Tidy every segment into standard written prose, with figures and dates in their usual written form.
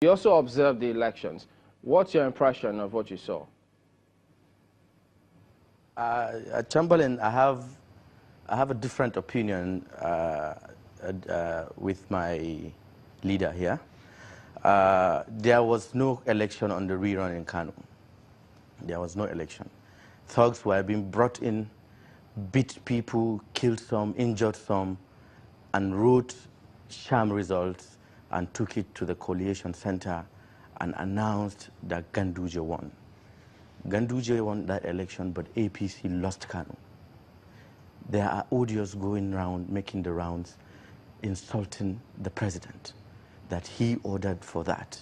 You also observed the elections. What's your impression of what you saw? Chamberlain, I have a different opinion with my leader here. There was no election on the rerun in Kano. There was no election. Thugs were being brought in, beat people, killed some, injured some, and wrote sham results and took it to the collation center and announced that Ganduje won. Ganduje won that election, but APC lost Kano. There are audios going around, making the rounds, insulting the president, that he ordered for that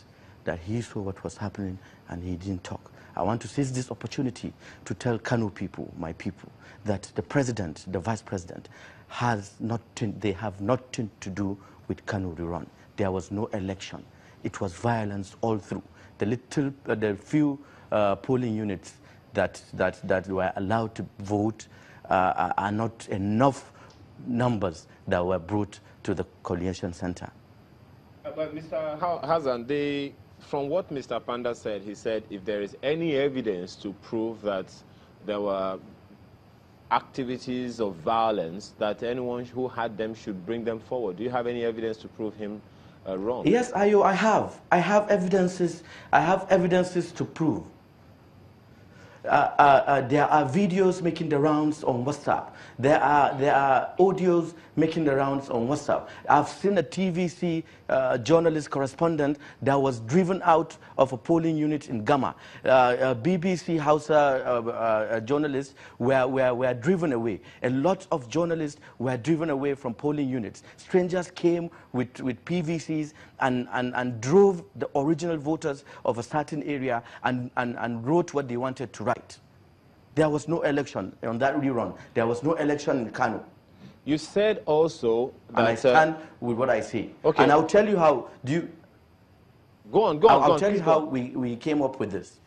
he saw what was happening and he didn't talk. I want to seize this opportunity to tell Kano people, my people, that the president, the vice president, they have nothing to do with Kano rerun. There was no election. It was violence all through. The few polling units that were allowed to vote are not enough numbers that were brought to the collation center. But Mr. Hassan, from what Mr. Panda said, he said if there is any evidence to prove that there were activities of violence, that anyone who had them should bring them forward. Do you have any evidence to prove him wrong? Yes, Ayo, I have. I have evidences. I have evidences to prove. There are videos making the rounds on WhatsApp. There are audios making the rounds on WhatsApp. I've seen a TVC journalist correspondent that was driven out of a polling unit in Gama. BBC Hausa journalists were driven away. A lot of journalists were driven away from polling units. Strangers came with PVCs and drove the original voters of a certain area and wrote what they wanted to write. There was no election on that rerun. There was no election in Kano. You said also that... And I stand with what I say. Okay. And I'll tell you how... Go on. I'll tell you how we came up with this.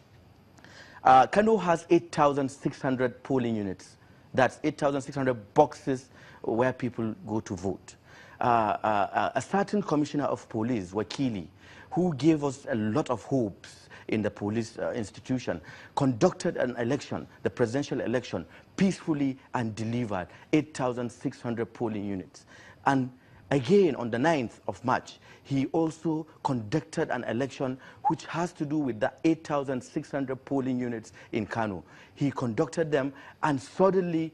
Kano has 8,600 polling units. That's 8,600 boxes where people go to vote. A certain commissioner of police, Wakili, who gave us a lot of hopes in the police institution, conducted an election, the presidential election, peacefully and delivered 8,600 polling units. And again, on the 9th of March, he also conducted an election which has to do with the 8,600 polling units in Kano. He conducted them, and suddenly,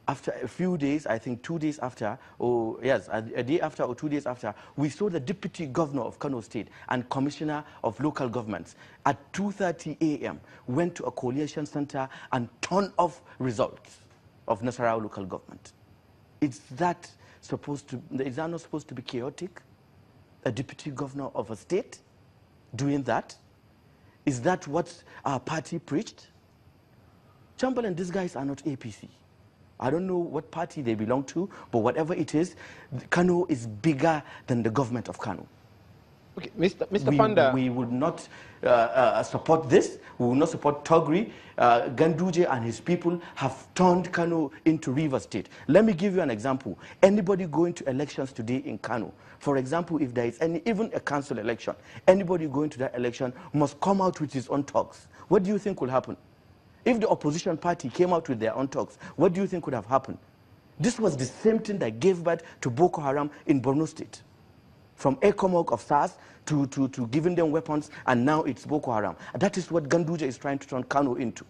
after a few days, I think 2 days after, a day after or 2 days after, we saw the deputy governor of Kano State and commissioner of local governments at 2:30 a.m. went to a collation center and turned off results of Nasarawa local government. Is that not supposed to be chaotic? A deputy governor of a state doing that? Is that what our party preached? Chamberlain, these guys are not APC. I don't know what party they belong to, but whatever it is, Kano is bigger than the government of Kano. Okay, Mr. Panda. We would not support this. We will not support Togri. Ganduje and his people have turned Kano into River State. Let me give you an example. Anybody going to elections today in Kano, for example, if there is even a council election, anybody going to that election must come out with his own talks. What do you think will happen? If the opposition party came out with their own talks, what do you think would have happened? This was the same thing that gave birth to Boko Haram in Borno State. From ECOMOG of SARS to giving them weapons, and now it's Boko Haram. That is what Ganduje is trying to turn Kano into.